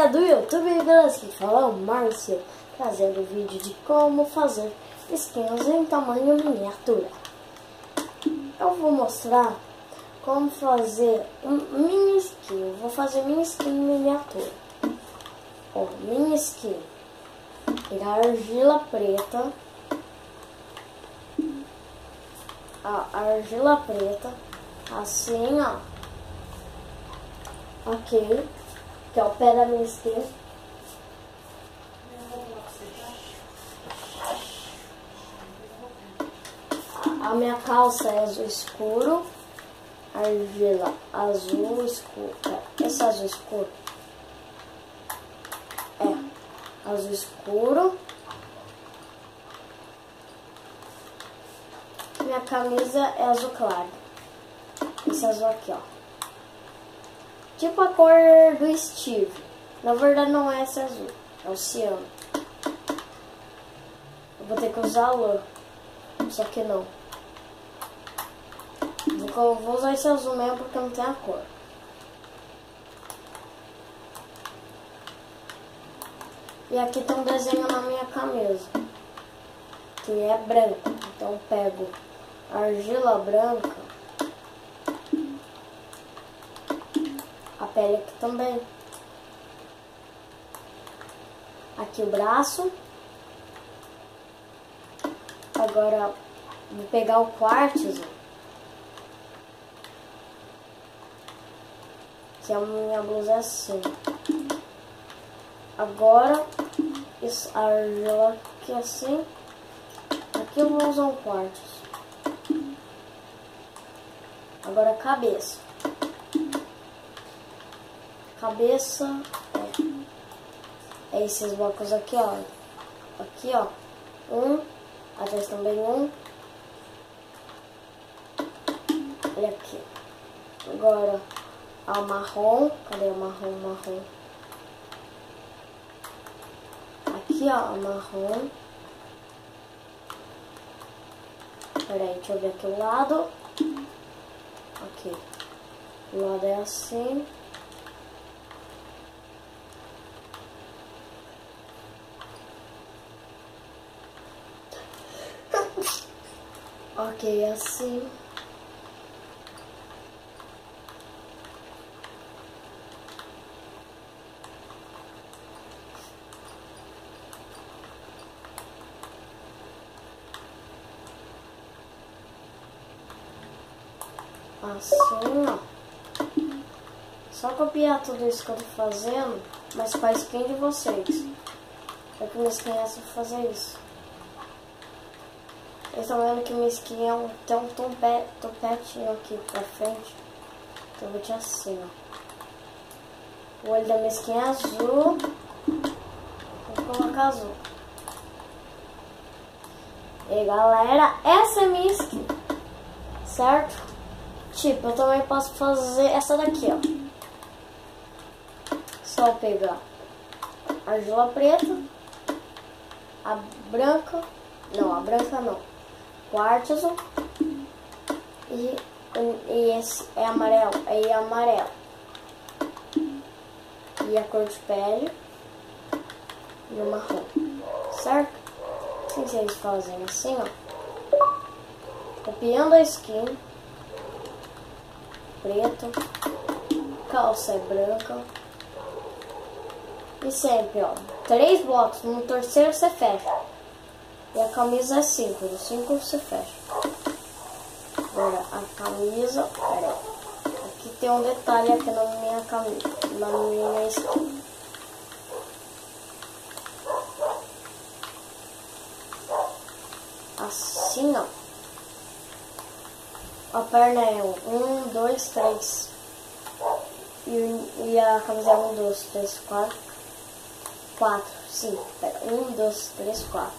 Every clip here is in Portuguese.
galera do YouTube, beleza? Que fala o Márcio, trazendo vídeo de como fazer skins em tamanho miniatura. Eu vou mostrar como fazer um mini skin. Eu vou fazer mini skin miniatura. Ó, mini skin. Pegar argila preta. A argila preta, assim, ó. Ok, que é o pé da minha skin. A minha calça é azul escuro, argila azul escuro. Esse azul escuro é azul escuro. Minha camisa é azul claro. Esse azul aqui, ó. Tipo a cor do Steve. Na verdade não é esse azul, é o ciano. Eu vou ter que usar lã, só que não. Eu vou usar esse azul mesmo porque não tem a cor. E aqui tem um desenho na minha camisa, que é branco. Então eu pego argila branca. A pele aqui também. Aqui o braço. Agora vou pegar o quartzo, que a minha blusa é assim. Agora a argila aqui assim. Aqui eu vou usar um quartzo. Agora a cabeça. Cabeça é esses blocos aqui, ó. Aqui, ó. Um. Atrás também um. E aqui. Agora a marrom. Cadê o marrom? Marrom. Aqui, ó, a marrom. Peraí, deixa eu ver aqui o lado. Aqui. O lado é assim. Ok, assim. Assim, ó. Só copiar tudo isso que eu tô fazendo, mas para a skin de vocês. É que minha skin é assim fazer isso. Vocês estão vendo que minha skin tem um topetinho aqui pra frente. Então eu vou tirar assim, ó. O olho da minha skin é azul. Vou colocar azul. E galera, essa é minha skin, certo? Tipo, eu também posso fazer essa daqui, ó. Só pegar a argila preta, a branca, não, a branca não, quartzo, e esse é amarelo, aí é amarelo, e a cor de pele, e o marrom, certo? Assim vocês fazem assim, ó, copiando a skin, preto, calça é branca, e sempre, ó, 3 blocos, no terceiro você fecha. E a camisa é 5, no 5 você fecha. Agora a camisa, peraí, aqui tem um detalhe aqui na minha camisa, na minha skin. Assim, ó. A perna é 1, 2, 3. E a camisa é 1, 2, 3, 4. 4, 5. Pera, 1, 2, 3, 4.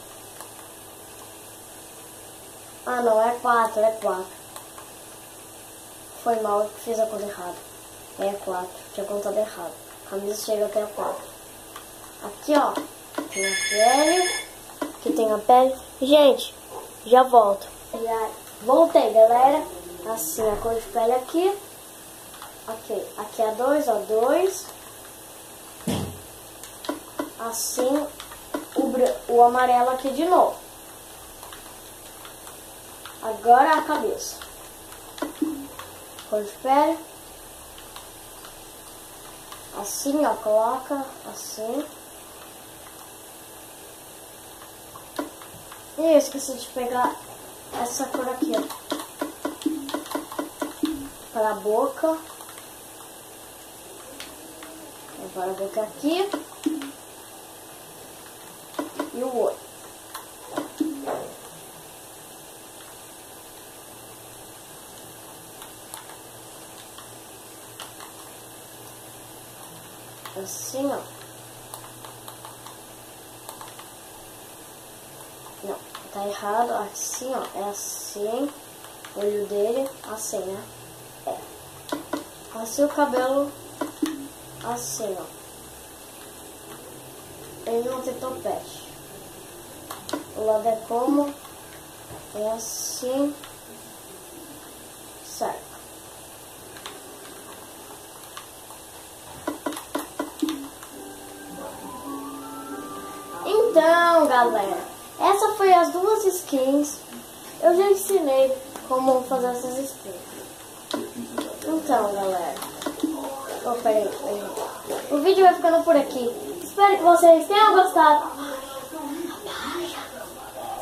Ah, não, é 4, é 4. Foi mal, que fiz a conta errada. É 4, tinha contado errado. A camisa chega até 4. Aqui, ó, tem a pele. Aqui tem a pele. Gente, já volto. Já voltei, galera. Assim, a cor de pele aqui. Ok, aqui é 2, ó, 2. assim o amarelo aqui de novo. Agora a cabeça. Cor de pele. Assim, ó, coloca assim. E eu esqueci de pegar essa cor aqui, ó. Para a boca. Agora a boca aqui. E o olho. Assim, ó. Não, tá errado. Assim, ó. É assim. O olho dele, assim, né? É. Assim o cabelo. Assim, ó. Ele não tem topete. O lado é como? É assim. Certo. Então, galera, essa foi as duas skins. Eu já ensinei como fazer essas skins. Então, galera, peraí. O vídeo vai ficando por aqui. Espero que vocês tenham gostado.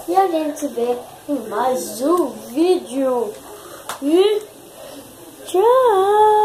E a gente se vê em mais um vídeo. E tchau!